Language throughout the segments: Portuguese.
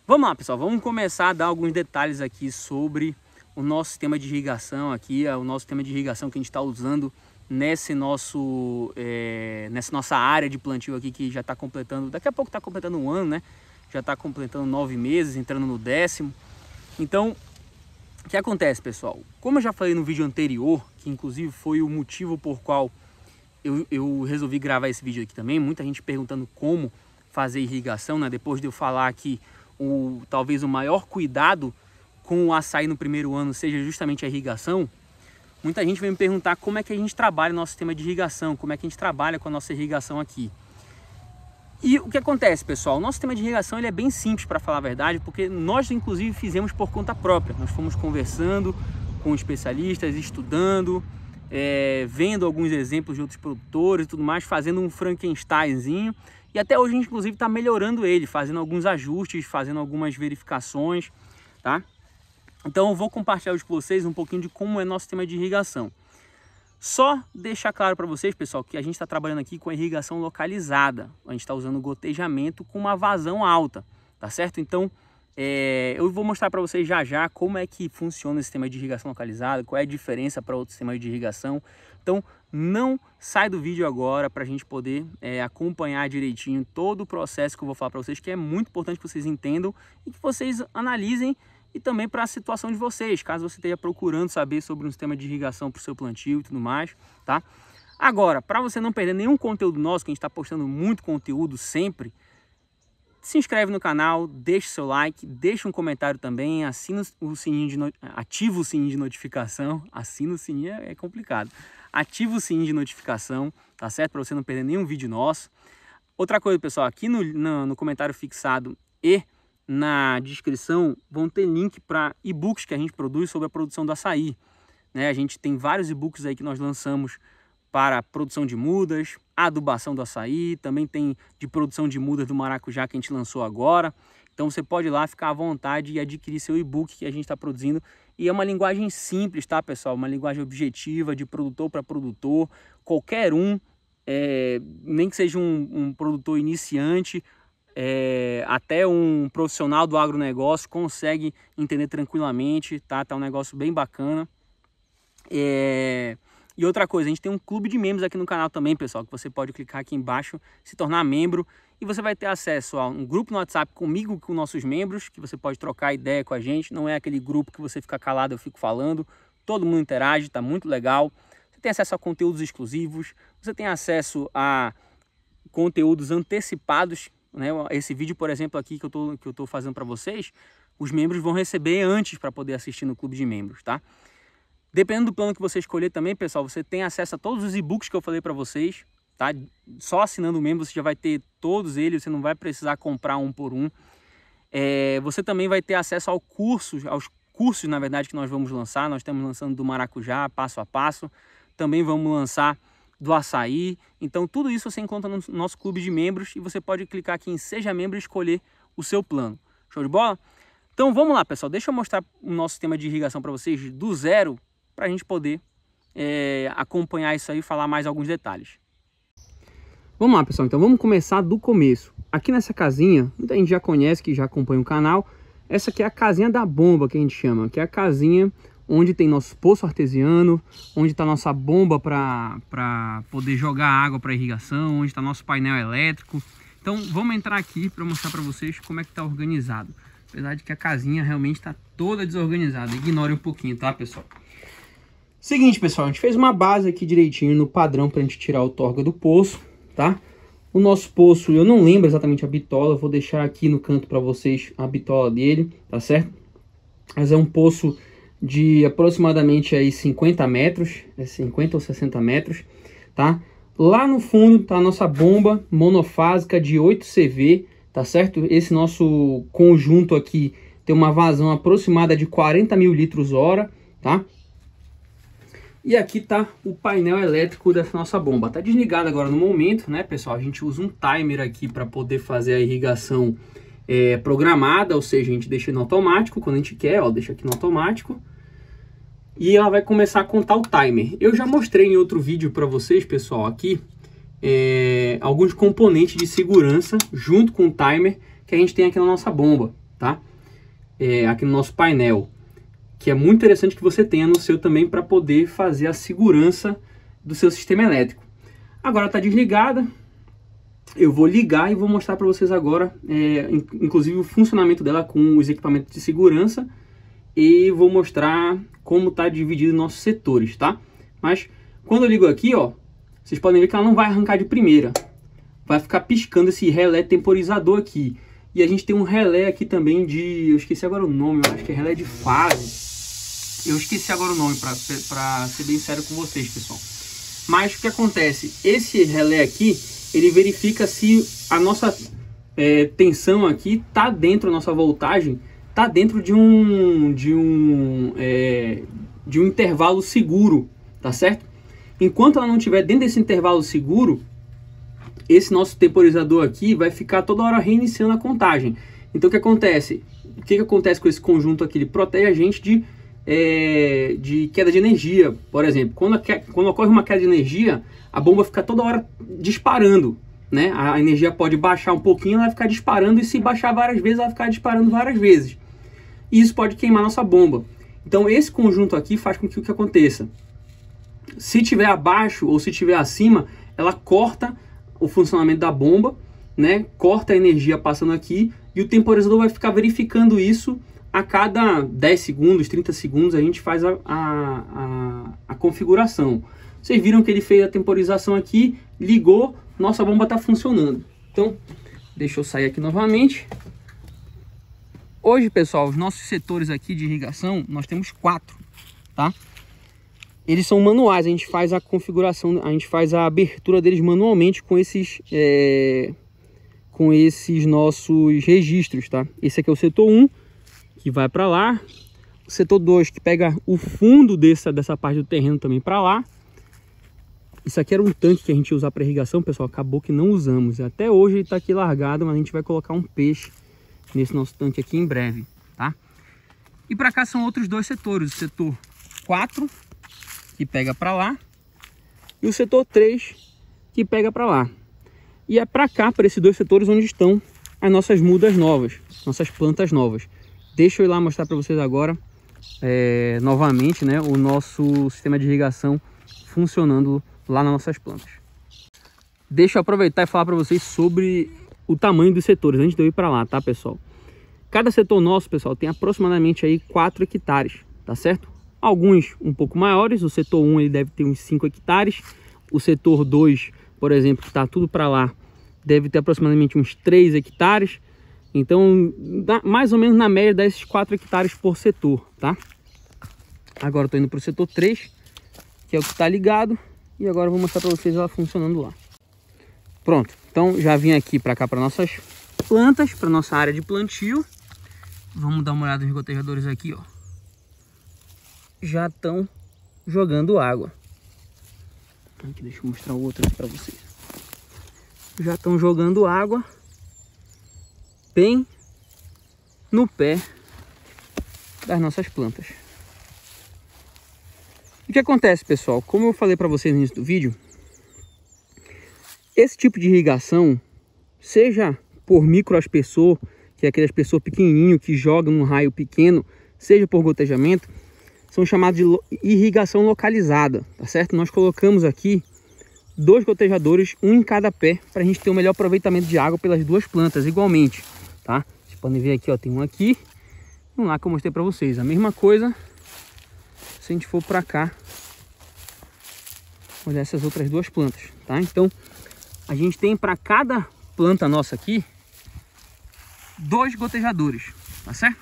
Vamos lá, pessoal, vamos começar a dar alguns detalhes aqui sobre o nosso sistema de irrigação aqui, o nosso sistema de irrigação que a gente está usando nessa nossa área de plantio aqui, que já está completando, daqui a pouco está completando um ano, né? Já está completando 9 meses, entrando no 10º. Então, o que acontece, pessoal? Como eu já falei no vídeo anterior, que inclusive foi o motivo por qual eu resolvi gravar esse vídeo aqui também, muita gente perguntando como fazer irrigação, né? Depois de eu falar que talvez o maior cuidado com o açaí no primeiro ano seja justamente a irrigação, muita gente vem me perguntar como é que a gente trabalha o nosso sistema de irrigação, como é que a gente trabalha com a nossa irrigação aqui. E o que acontece, pessoal? O nosso sistema de irrigação ele é bem simples, para falar a verdade, porque nós inclusive fizemos por conta própria. Nós fomos conversando com especialistas, estudando, vendo alguns exemplos de outros produtores e tudo mais, fazendo um Frankensteinzinho. E até hoje a gente inclusive está melhorando ele, fazendo alguns ajustes, fazendo algumas verificações, tá? Então eu vou compartilhar hoje com vocês um pouquinho de como é nosso sistema de irrigação. Só deixar claro para vocês, pessoal, que a gente está trabalhando aqui com a irrigação localizada. A gente está usando gotejamento com uma vazão alta, tá certo? Então, eu vou mostrar para vocês já como é que funciona esse sistema de irrigação localizada, qual é a diferença para outro sistema de irrigação. Então, não sai do vídeo agora para a gente poder acompanhar direitinho todo o processo que eu vou falar para vocês, que é muito importante que vocês entendam e que vocês analisem, e também para a situação de vocês, caso você esteja procurando saber sobre um sistema de irrigação para o seu plantio e tudo mais, tá? Agora, para você não perder nenhum conteúdo nosso, que a gente está postando muito conteúdo sempre, se inscreve no canal, deixa o seu like, deixa um comentário também, assina o sininho ativa o sininho de notificação, assina o sininho é complicado, ativa o sininho de notificação, tá certo? Para você não perder nenhum vídeo nosso. Outra coisa, pessoal, aqui no comentário fixado e na descrição vão ter link para e-books que a gente produz sobre a produção do açaí, né? A gente tem vários e-books aí que nós lançamos para a produção de mudas, adubação do açaí, também tem de produção de mudas do maracujá que a gente lançou agora. Então você pode ir lá, ficar à vontade e adquirir seu e-book que a gente está produzindo. E é uma linguagem simples, tá, pessoal? Uma linguagem objetiva, de produtor para produtor. Qualquer um, nem que seja um produtor iniciante, até um profissional do agronegócio consegue entender tranquilamente, tá? Tá um negócio bem bacana. E outra coisa, a gente tem um clube de membros aqui no canal também, pessoal, que você pode clicar aqui embaixo, se tornar membro, e você vai ter acesso a um grupo no WhatsApp comigo, com nossos membros, que você pode trocar ideia com a gente. Não é aquele grupo que você fica calado, eu fico falando, todo mundo interage, tá muito legal. Você tem acesso a conteúdos exclusivos, você tem acesso a conteúdos antecipados, né? Esse vídeo, por exemplo, aqui que eu tô fazendo para vocês, os membros vão receber antes para poder assistir no clube de membros, tá? Dependendo do plano que você escolher também, pessoal, você tem acesso a todos os e-books que eu falei para vocês, tá? Só assinando o membro você já vai ter todos eles, você não vai precisar comprar um por um. Você também vai ter acesso aos cursos, na verdade, que nós vamos lançar. Nós estamos lançando do maracujá, passo a passo. Também vamos lançar do açaí. Então tudo isso você encontra no nosso clube de membros e você pode clicar aqui em Seja Membro e escolher o seu plano. Show de bola? Então vamos lá, pessoal. Deixa eu mostrar o nosso sistema de irrigação para vocês do zero, para a gente poder acompanhar isso aí e falar mais alguns detalhes. Vamos lá, pessoal. Então vamos começar do começo. Aqui nessa casinha, muita gente já conhece, que já acompanha o canal. Essa aqui é a casinha da bomba, que a gente chama, que é a casinha onde tem nosso poço artesiano, onde está nossa bomba para poder jogar água para irrigação, onde está nosso painel elétrico. Então vamos entrar aqui para mostrar para vocês como é que está organizado. Apesar de que a casinha realmente está toda desorganizada. Ignore um pouquinho, tá, pessoal? Seguinte, pessoal, a gente fez uma base aqui direitinho no padrão para a gente tirar o torga do poço, tá? O nosso poço, eu não lembro exatamente a bitola, vou deixar aqui no canto para vocês a bitola dele, tá certo? Mas é um poço de aproximadamente aí 50 metros, 50 ou 60 metros, tá? Lá no fundo tá a nossa bomba monofásica de 8 CV, tá certo? Esse nosso conjunto aqui tem uma vazão aproximada de 40 mil litros hora, tá? E aqui tá o painel elétrico dessa nossa bomba. Tá desligado agora no momento, né, pessoal? A gente usa um timer aqui para poder fazer a irrigação programada, ou seja, a gente deixa no automático quando a gente quer, ó, deixa aqui no automático. E ela vai começar a contar o timer. Eu já mostrei em outro vídeo para vocês, pessoal, aqui alguns componentes de segurança junto com o timer que a gente tem aqui na nossa bomba, tá? Aqui no nosso painel, que é muito interessante que você tenha no seu também para poder fazer a segurança do seu sistema elétrico. Agora está desligada, eu vou ligar e vou mostrar para vocês agora, inclusive o funcionamento dela com os equipamentos de segurança, e vou mostrar como está dividido nossos setores, tá? Mas quando eu ligo aqui, ó, vocês podem ver que ela não vai arrancar de primeira, vai ficar piscando esse relé temporizador aqui. E a gente tem um relé aqui também eu esqueci agora o nome, eu acho que é relé de fase. Eu esqueci agora o nome, para ser bem sério com vocês, pessoal. Mas o que acontece? Esse relé aqui, ele verifica se a nossa tensão aqui tá dentro, a nossa voltagem tá dentro de um intervalo seguro, tá certo? Enquanto ela não estiver dentro desse intervalo seguro, esse nosso temporizador aqui vai ficar toda hora reiniciando a contagem. Então o que acontece? O que acontece com esse conjunto aqui? Ele protege a gente de queda de energia. Por exemplo, quando ocorre uma queda de energia, a bomba fica toda hora disparando, né? A energia pode baixar um pouquinho, ela vai ficar disparando, e se baixar várias vezes, ela vai ficar disparando várias vezes. E isso pode queimar nossa bomba. Então esse conjunto aqui faz com que o que aconteça? Se tiver abaixo ou se tiver acima, ela corta o funcionamento da bomba, né? Corta a energia passando aqui, e o temporizador vai ficar verificando isso a cada 10 segundos, 30 segundos, a gente faz a configuração. Vocês viram que ele fez a temporização aqui, ligou, nossa bomba está funcionando. Então, deixa eu sair aqui novamente. Hoje, pessoal, os nossos setores aqui de irrigação, nós temos 4, tá? Eles são manuais, a gente faz a configuração, a gente faz a abertura deles manualmente com esses nossos registros, tá? Esse aqui é o setor 1, que vai para lá. O setor 2, que pega o fundo dessa parte do terreno também para lá. Isso aqui era um tanque que a gente ia usar para irrigação, pessoal, acabou que não usamos. Até hoje ele está aqui largado, mas a gente vai colocar um peixe nesse nosso tanque aqui em breve, tá? E para cá são outros 2 setores, o setor 4, que pega para lá, e o setor 3, que pega para lá. E é para cá, para esses 2 setores, onde estão as nossas mudas novas, nossas plantas novas. Deixa eu ir lá mostrar para vocês agora, novamente, né, o nosso sistema de irrigação funcionando lá nas nossas plantas. Deixa eu aproveitar e falar para vocês sobre o tamanho dos setores, antes de eu ir para lá, tá, pessoal? Cada setor nosso, pessoal, tem aproximadamente aí 4 hectares, tá certo? Alguns um pouco maiores, o setor 1 ele deve ter uns 5 hectares, o setor 2, por exemplo, que está tudo para lá, deve ter aproximadamente uns 3 hectares, então mais ou menos na média dá esses 4 hectares por setor, tá? Agora eu estou indo para o setor 3, que é o que está ligado, e agora eu vou mostrar para vocês ela funcionando lá. Pronto, então já vim aqui para cá para nossas plantas, para nossa área de plantio. Vamos dar uma olhada nos gotejadores aqui, ó. Já estão jogando água. Aqui, deixa eu mostrar o outro aqui para vocês. Já estão jogando água bem no pé das nossas plantas. O que acontece, pessoal? Como eu falei para vocês no início do vídeo, esse tipo de irrigação, seja por microaspersor, que é aquele aspersor pequenininho que joga num raio pequeno, seja por gotejamento, são chamados de irrigação localizada, tá certo? Nós colocamos aqui 2 gotejadores, um em cada pé, para a gente ter um melhor aproveitamento de água pelas 2 plantas igualmente, tá? Vocês podem ver aqui, ó, tem um aqui, um lá que eu mostrei para vocês. A mesma coisa se a gente for para cá, olhar essas outras 2 plantas, tá? Então, a gente tem para cada planta nossa aqui 2 gotejadores, tá certo?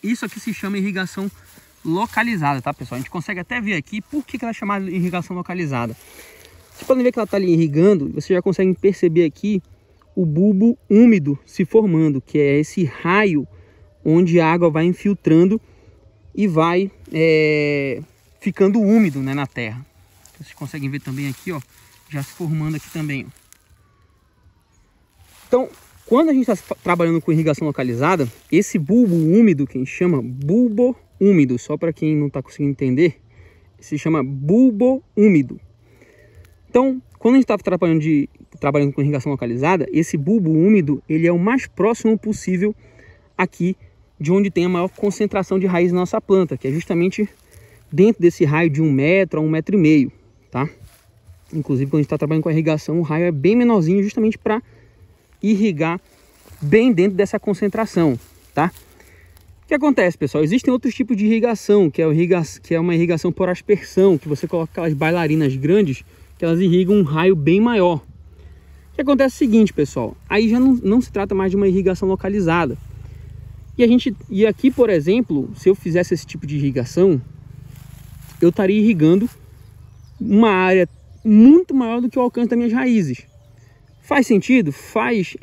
Isso aqui se chama irrigação localizada, tá, pessoal? A gente consegue até ver aqui por que ela é chamada de irrigação localizada. Vocês podem ver que ela está ali irrigando, vocês já conseguem perceber aqui o bulbo úmido se formando, que é esse raio onde a água vai infiltrando e vai ficando úmido, né, na terra. Vocês conseguem ver também aqui, ó, já se formando aqui também, ó. Então, quando a gente está trabalhando com irrigação localizada, esse bulbo úmido, que a gente chama bulbo úmido, só para quem não está conseguindo entender, se chama bulbo úmido. Então, quando a gente está trabalhando com irrigação localizada, esse bulbo úmido, ele é o mais próximo possível aqui de onde tem a maior concentração de raiz na nossa planta, que é justamente dentro desse raio de 1 metro a 1,5 metro, tá? Inclusive, quando a gente está trabalhando com a irrigação, o raio é bem menorzinho, justamente para irrigar bem dentro dessa concentração, tá? O que acontece, pessoal? Existem outros tipos de irrigação, que é uma irrigação por aspersão, que você coloca aquelas bailarinas grandes, que elas irrigam um raio bem maior. O que acontece é o seguinte, pessoal, aí já não se trata mais de uma irrigação localizada. E aqui, por exemplo, se eu fizesse esse tipo de irrigação, eu estaria irrigando uma área muito maior do que o alcance das minhas raízes. Faz sentido? Faz.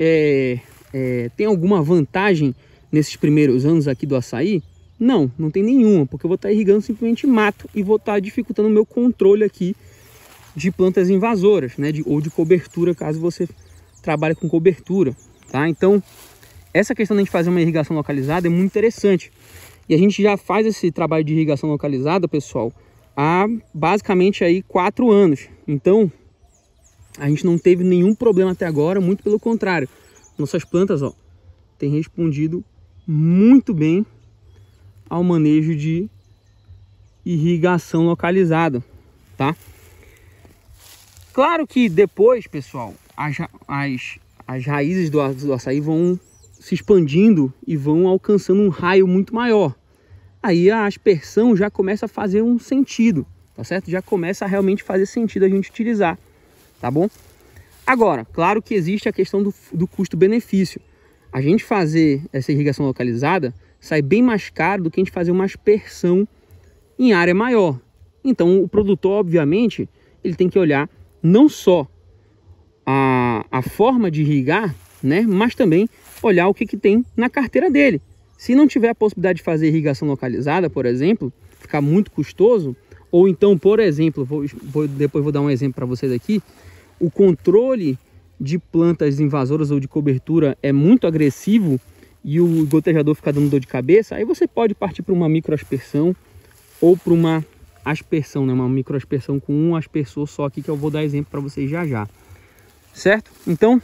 Tem alguma vantagem nesses primeiros anos aqui do açaí? Não tem nenhuma, porque eu vou estar irrigando simplesmente mato e vou estar dificultando o meu controle aqui de plantas invasoras, né? Ou de cobertura, caso você trabalhe com cobertura, tá? Então, essa questão de a gente fazer uma irrigação localizada é muito interessante. E a gente já faz esse trabalho de irrigação localizada, pessoal, há basicamente aí 4 anos. Então, a gente não teve nenhum problema até agora, muito pelo contrário. Nossas plantas, ó, têm respondido muito bem ao manejo de irrigação localizada, tá? Claro que depois, pessoal, as raízes do açaí vão se expandindo e vão alcançando um raio muito maior. Aí a aspersão já começa a fazer um sentido, tá certo? Já começa a realmente fazer sentido a gente utilizar, tá bom? Agora, claro que existe a questão do custo-benefício. A gente fazer essa irrigação localizada sai bem mais caro do que a gente fazer uma aspersão em área maior. Então, o produtor, obviamente, ele tem que olhar não só a forma de irrigar, né, mas também olhar o que tem na carteira dele. Se não tiver a possibilidade de fazer irrigação localizada, por exemplo, ficar muito custoso, ou então, por exemplo, depois vou dar um exemplo para vocês aqui, o controle de plantas invasoras ou de cobertura é muito agressivo e o gotejador fica dando dor de cabeça, aí você pode partir para uma microaspersão ou para uma aspersão, né? Uma microaspersão com um aspersor só aqui, que eu vou dar exemplo para vocês já. Certo? Então,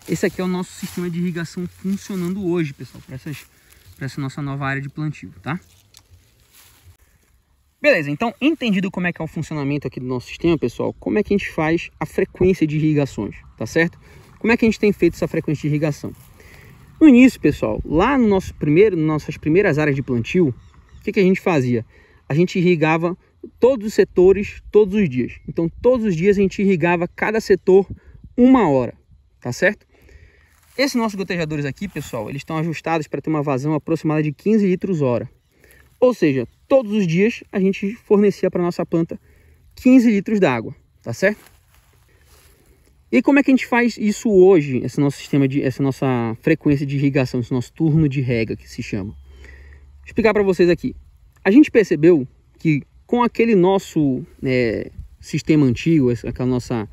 esse aqui é o nosso sistema de irrigação funcionando hoje, pessoal, para essa nossa nova área de plantio, tá? Beleza, então, entendido como é que é o funcionamento aqui do nosso sistema, pessoal, como é que a gente faz a frequência de irrigações, tá certo? Como é que a gente tem feito essa frequência de irrigação? No início, pessoal, lá no nossas primeiras áreas de plantio, o que a gente fazia? A gente irrigava todos os setores, todos os dias. Então, todos os dias a gente irrigava cada setor 1 hora, tá certo? Esses nossos gotejadores aqui, pessoal, eles estão ajustados para ter uma vazão aproximada de 15 litros hora. Ou seja, todos os dias a gente fornecia para nossa planta 15 litros d'água, tá certo? E como é que a gente faz isso hoje, esse nosso sistema essa nossa frequência de irrigação, esse nosso turno de rega que se chama? Vou explicar para vocês aqui. A gente percebeu que com aquele nosso sistema antigo, aquela nossa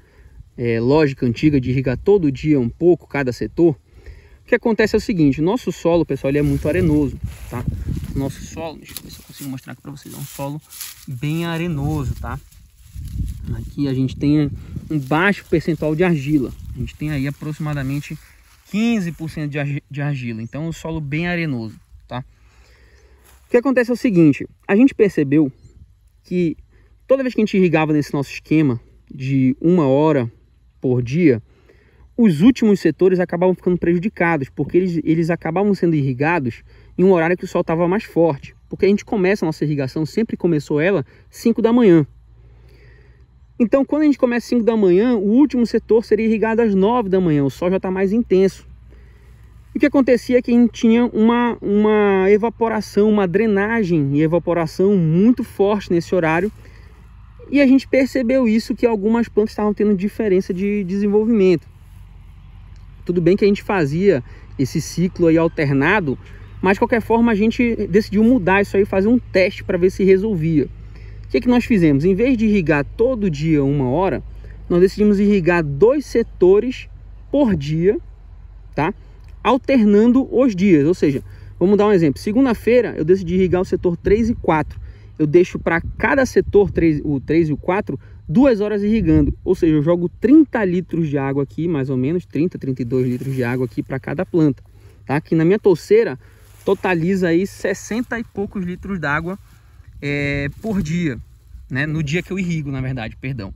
lógica antiga de irrigar todo dia um pouco cada setor, o que acontece é o seguinte: o nosso solo, pessoal, ele é muito arenoso, tá? O nosso solo, deixa eu ver se eu consigo mostrar aqui para vocês, é um solo bem arenoso, tá? Aqui a gente tem um baixo percentual de argila, a gente tem aí aproximadamente 15% de argila, então é um solo bem arenoso, tá? O que acontece é o seguinte: a gente percebeu que toda vez que a gente irrigava nesse nosso esquema de 1 hora por dia, os últimos setores acabavam ficando prejudicados, porque eles acabavam sendo irrigados em um horário que o sol estava mais forte, porque a gente começa a nossa irrigação, sempre começou ela 5 da manhã. Então, quando a gente começa 5 da manhã, o último setor seria irrigado às 9 da manhã, o sol já está mais intenso. E o que acontecia é que a gente tinha uma evaporação, uma drenagem e evaporação muito forte nesse horário. E a gente percebeu isso, que algumas plantas estavam tendo diferença de desenvolvimento. Tudo bem que a gente fazia esse ciclo aí alternado, mas de qualquer forma a gente decidiu mudar isso aí, fazer um teste para ver se resolvia. O que nós fizemos? Em vez de irrigar todo dia 1 hora, nós decidimos irrigar 2 setores por dia, tá? Alternando os dias, ou seja, vamos dar um exemplo. Segunda-feira eu decidi irrigar o setor 3 e 4 eu deixo para cada setor, o 3 e o 4, 2 horas irrigando. Ou seja, eu jogo 30 litros de água aqui, mais ou menos, 30, 32 litros de água aqui para cada planta. Tá? Que na minha touceira totaliza aí 60 e poucos litros d'água por dia, né? No dia que eu irrigo, na verdade, perdão.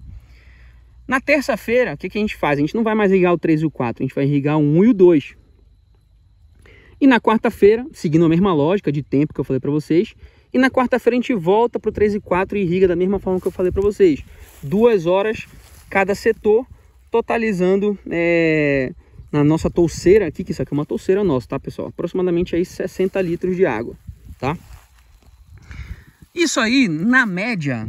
Na terça-feira, o que a gente faz? A gente não vai mais irrigar o 3 e o 4, a gente vai irrigar o 1 e o 2. E na quarta-feira, seguindo a mesma lógica de tempo que eu falei para vocês, e na quarta-feira a gente volta para o 3 e 4 e irriga da mesma forma que eu falei para vocês. 2 horas cada setor, totalizando na nossa touceira aqui, que isso aqui é uma touceira nossa, tá, pessoal? Aproximadamente aí 60 litros de água, tá? Isso aí, na média,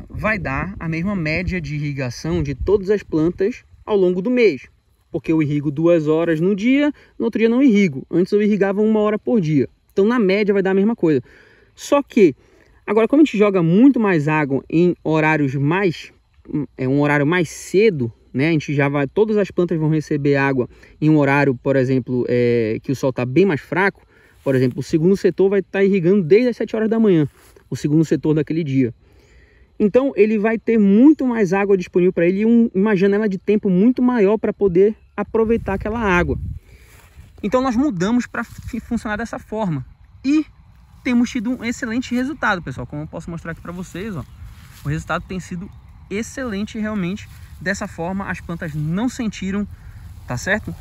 vai dar a mesma média de irrigação de todas as plantas ao longo do mês. Porque eu irrigo 2 horas no dia, no outro dia não irrigo. Antes eu irrigava 1 hora por dia. Então, na média, vai dar a mesma coisa. Só que, agora, como a gente joga muito mais água em horários um horário mais cedo, né? A gente já vai, todas as plantas vão receber água em um horário, por exemplo, que o sol está bem mais fraco. Por exemplo, o segundo setor vai estar irrigando desde as 7 horas da manhã, o segundo setor daquele dia. Então, ele vai ter muito mais água disponível para ele e uma janela de tempo muito maior para poder aproveitar aquela água. Então, nós mudamos para funcionar dessa forma. E temos tido um excelente resultado, pessoal. Como eu posso mostrar aqui para vocês, ó, o resultado tem sido excelente realmente. Dessa forma, as plantas não sentiram, tá certo?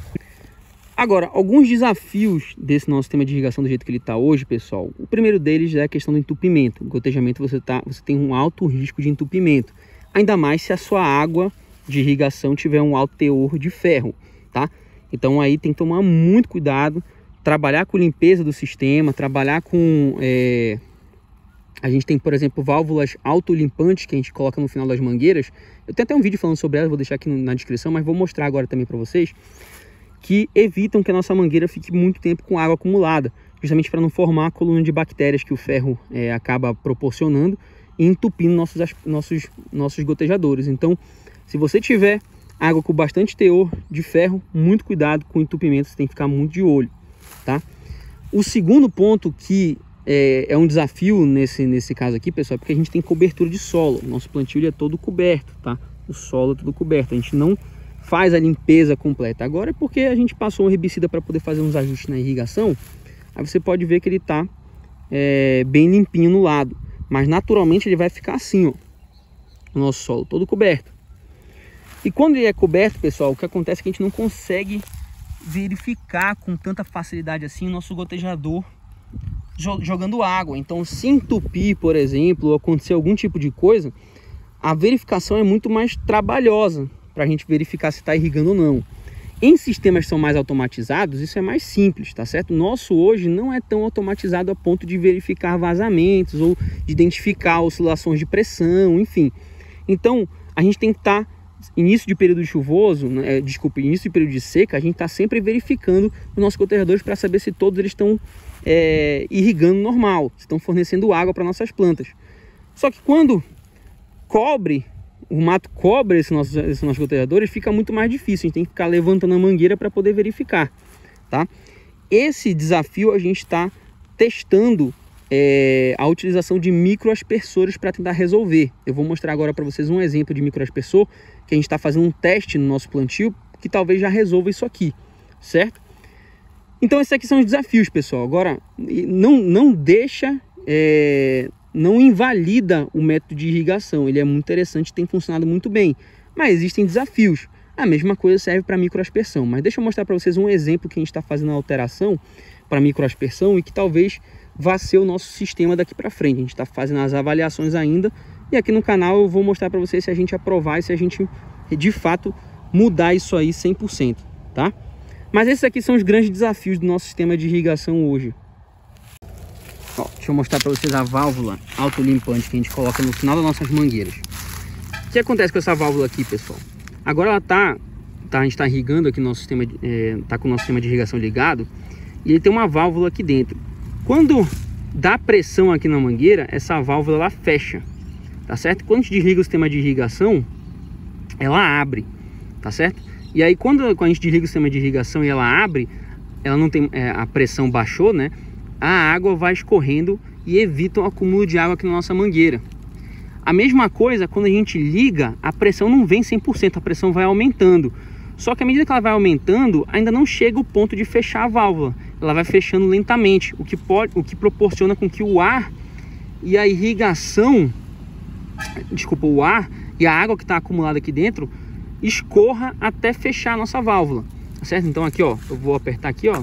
Agora, alguns desafios desse nosso sistema de irrigação do jeito que ele está hoje, pessoal. O primeiro deles é a questão do entupimento. O gotejamento você tem um alto risco de entupimento. Ainda mais se a sua água de irrigação tiver um alto teor de ferro, tá? Então aí tem que tomar muito cuidado, trabalhar com limpeza do sistema, trabalhar com... A gente tem, por exemplo, válvulas autolimpantes que a gente coloca no final das mangueiras. Eu tenho até um vídeo falando sobre elas, vou deixar aqui na descrição, mas vou mostrar agora também para vocês, que evitam que a nossa mangueira fique muito tempo com água acumulada, justamente para não formar a coluna de bactérias que o ferro acaba proporcionando e entupindo nossos gotejadores. Então, se você tiver água com bastante teor de ferro, muito cuidado com o entupimento, você tem que ficar muito de olho, tá? O segundo ponto que é um desafio nesse caso aqui, pessoal, é porque a gente tem cobertura de solo. O nosso plantio ele é todo coberto, tá? O solo é todo coberto, a gente não faz a limpeza completa. Agora é porque a gente passou um herbicida para poder fazer uns ajustes na irrigação. Aí você pode ver que ele está bem limpinho no lado, mas naturalmente ele vai ficar assim, ó, o nosso solo todo coberto. E quando ele é coberto, pessoal, o que acontece é que a gente não consegue verificar com tanta facilidade assim o nosso gotejador jogando água. Então, se entupir, por exemplo, ou acontecer algum tipo de coisa, a verificação é muito mais trabalhosa para a gente verificar se está irrigando ou não. Em sistemas que são mais automatizados, isso é mais simples, tá certo? O nosso hoje não é tão automatizado a ponto de verificar vazamentos ou de identificar oscilações de pressão, enfim. Então, a gente tem que estar, início de período chuvoso, início de período de seca, a gente está sempre verificando os nossos gotejadores para saber se todos eles estão irrigando normal, se estão fornecendo água para nossas plantas. Só que quando o mato cobre esses nossos gotejadores, fica muito mais difícil. A gente tem que ficar levantando a mangueira para poder verificar, tá? Esse desafio a gente está testando a utilização de microaspersores para tentar resolver. Eu vou mostrar agora para vocês um exemplo de microaspersor que a gente está fazendo um teste no nosso plantio que talvez já resolva isso aqui, certo? Então esses aqui são os desafios, pessoal. Agora, não deixa... não invalida o método de irrigação, ele é muito interessante, tem funcionado muito bem, mas existem desafios. A mesma coisa serve para microaspersão, mas deixa eu mostrar para vocês um exemplo que a gente está fazendo a alteração para microaspersão e que talvez vá ser o nosso sistema daqui para frente. A gente está fazendo as avaliações ainda e aqui no canal eu vou mostrar para vocês se a gente aprovar e se a gente de fato mudar isso aí 100%, tá? Mas esses aqui são os grandes desafios do nosso sistema de irrigação hoje. Ó, deixa eu mostrar para vocês a válvula autolimpante que a gente coloca no final das nossas mangueiras. O que acontece com essa válvula aqui, pessoal? Agora ela a gente está irrigando aqui no nosso sistema, tá com o nosso sistema de irrigação ligado e ele tem uma válvula aqui dentro. Quando dá pressão aqui na mangueira, essa válvula ela fecha, tá certo? Quando a gente desliga o sistema de irrigação, ela abre, tá certo? E aí quando a gente desliga o sistema de irrigação e ela abre, ela não tem a pressão baixou, né? A água vai escorrendo e evitam o acúmulo de água aqui na nossa mangueira. A mesma coisa, quando a gente liga, a pressão não vem 100%, a pressão vai aumentando. Só que à medida que ela vai aumentando, ainda não chega o ponto de fechar a válvula. Ela vai fechando lentamente, o que proporciona com que o ar e a irrigação, o ar e a água que está acumulada aqui dentro escorra até fechar a nossa válvula, tá certo? Então aqui, ó, eu vou apertar aqui, ó,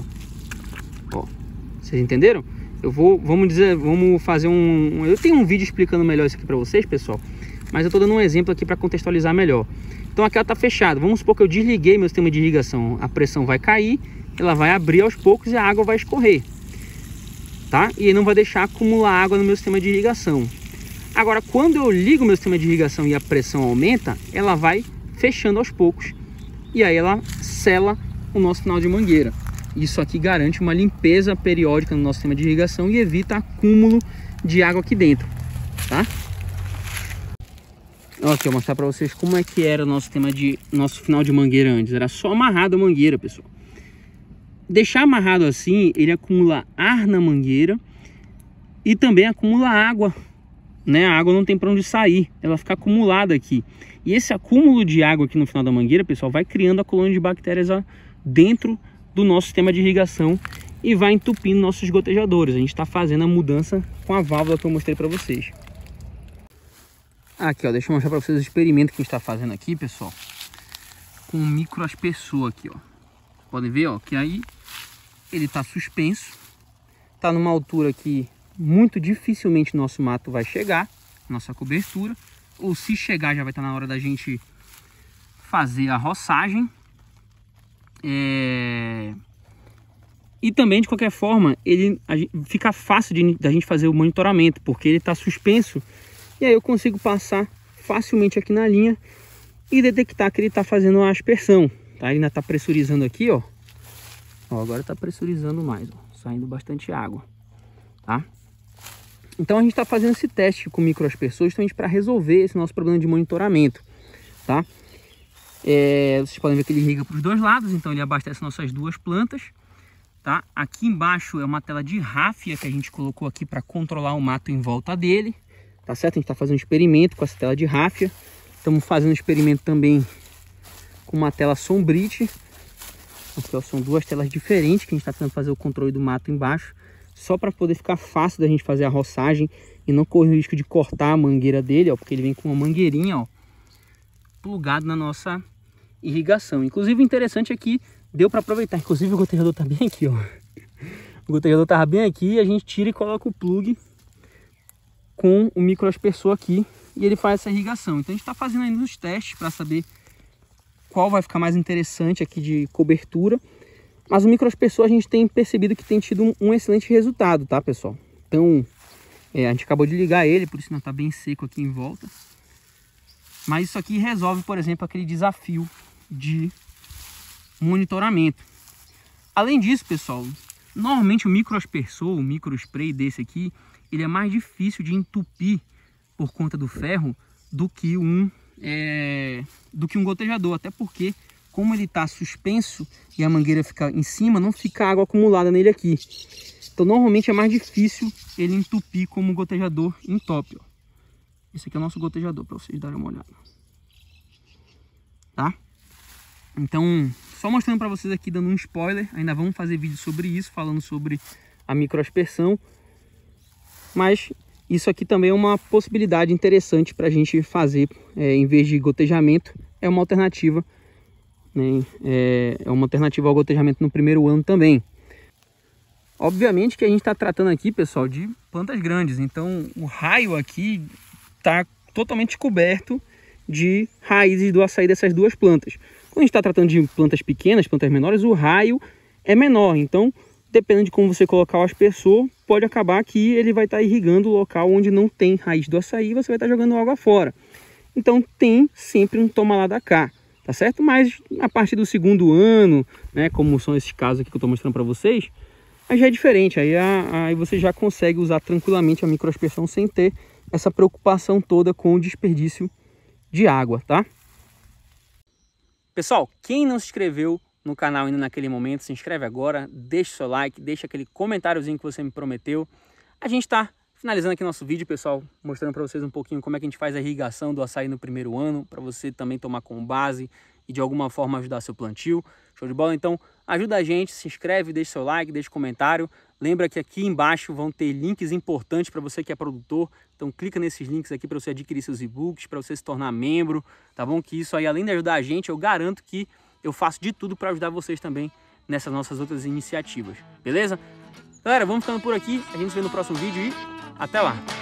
vocês entenderam? Vamos fazer eu tenho um vídeo explicando melhor isso aqui para vocês, pessoal, mas eu tô dando um exemplo aqui para contextualizar melhor. Então aqui ela tá fechada. Vamos supor que eu desliguei meu sistema de irrigação, a pressão vai cair, ela vai abrir aos poucos e a água vai escorrer, tá? E não vai deixar acumular água no meu sistema de irrigação. Agora, quando eu ligo meu sistema de irrigação e a pressão aumenta, ela vai fechando aos poucos e aí ela sela o nosso final de mangueira. Isso aqui garante uma limpeza periódica no nosso sistema de irrigação e evita acúmulo de água aqui dentro, tá? Aqui, eu vou mostrar para vocês como é que era o nosso final de mangueira antes. Era só amarrado a mangueira, pessoal. Deixar amarrado assim, ele acumula ar na mangueira e também acumula água, né? A água não tem para onde sair, ela fica acumulada aqui. E esse acúmulo de água aqui no final da mangueira, pessoal, vai criando a colônia de bactérias dentro do nosso sistema de irrigação e vai entupindo nossos gotejadores. A gente está fazendo a mudança com a válvula que eu mostrei para vocês. Aqui, ó, deixa eu mostrar para vocês o experimento que a gente está fazendo aqui, pessoal, com um microaspersor aqui, ó. Podem ver, ó, que aí ele está suspenso, está numa altura que muito dificilmente nosso mato vai chegar, nossa cobertura, ou se chegar já vai estar na hora da gente fazer a roçagem. E também, de qualquer forma, fica fácil da gente fazer o monitoramento, porque ele está suspenso. E aí eu consigo passar facilmente aqui na linha e detectar que ele está fazendo a aspersão, tá? Ele ainda está pressurizando aqui, ó. Agora está pressurizando mais, ó, saindo bastante água, tá? Então a gente está fazendo esse teste com o microaspersor justamente para resolver esse nosso problema de monitoramento, tá? Vocês podem ver que ele irriga para os dois lados, então ele abastece nossas duas plantas, tá? Aqui embaixo é uma tela de ráfia que a gente colocou aqui para controlar o mato em volta dele. Tá certo? A gente está fazendo um experimento com essa tela de ráfia. Estamos fazendo um experimento também com uma tela Sombrite. Aqui, ó, são duas telas diferentes que a gente está tentando fazer o controle do mato embaixo. Só para poder ficar fácil da gente fazer a roçagem e não correr o risco de cortar a mangueira dele, ó, porque ele vem com uma mangueirinha, ó, plugado na nossa irrigação. Inclusive, o interessante é que deu para aproveitar. Inclusive, o gotejador está bem aqui, ó. O gotejador estava bem aqui, a gente tira e coloca o plug com o microaspersor aqui e ele faz essa irrigação. Então a gente está fazendo ainda os testes para saber qual vai ficar mais interessante aqui de cobertura, mas o microaspersor a gente tem percebido que tem tido um excelente resultado, tá, pessoal? Então a gente acabou de ligar ele, por isso não está bem seco aqui em volta, mas isso aqui resolve, por exemplo, aquele desafio de monitoramento. Além disso, pessoal, normalmente o microaspersor, o microspray desse aqui, ele é mais difícil de entupir por conta do ferro do que um gotejador, até porque como ele está suspenso e a mangueira fica em cima, não fica água acumulada nele aqui. Então normalmente é mais difícil ele entupir como o gotejador entope, ó. Esse aqui é o nosso gotejador, para vocês darem uma olhada, tá? Então, só mostrando para vocês aqui, dando um spoiler, ainda vamos fazer vídeo sobre isso, falando sobre a microaspersão. Mas isso aqui também é uma possibilidade interessante para a gente fazer, em vez de gotejamento, é uma alternativa, né? É uma alternativa ao gotejamento no primeiro ano também. Obviamente que a gente está tratando aqui, pessoal, de plantas grandes, então o raio aqui está totalmente coberto de raízes do açaí dessas duas plantas. Quando a gente está tratando de plantas pequenas, plantas menores, o raio é menor, então dependendo de como você colocar o aspersor, pode acabar que ele vai estar irrigando o local onde não tem raiz do açaí e você vai estar jogando água fora. Então tem sempre um toma lá da cá, tá certo? Mas a partir do segundo ano, né, como são esses casos aqui que eu estou mostrando para vocês, aí já é diferente, aí você já consegue usar tranquilamente a microaspersão sem ter essa preocupação toda com o desperdício de água, tá? Pessoal, quem não se inscreveu no canal ainda naquele momento, se inscreve agora, deixa o seu like, deixa aquele comentáriozinho que você me prometeu. A gente está Finalizando aqui nosso vídeo, pessoal, mostrando para vocês um pouquinho como é que a gente faz a irrigação do açaí no primeiro ano, para você também tomar como base e de alguma forma ajudar seu plantio. Show de bola? Então ajuda a gente, se inscreve, deixa seu like, deixa comentário. Lembra que aqui embaixo vão ter links importantes para você que é produtor. Então clica nesses links aqui para você adquirir seus e-books, para você se tornar membro, tá bom? Que isso aí, além de ajudar a gente, eu garanto que eu faço de tudo para ajudar vocês também nessas nossas outras iniciativas, beleza? Galera, vamos ficando por aqui, a gente se vê no próximo vídeo e até lá!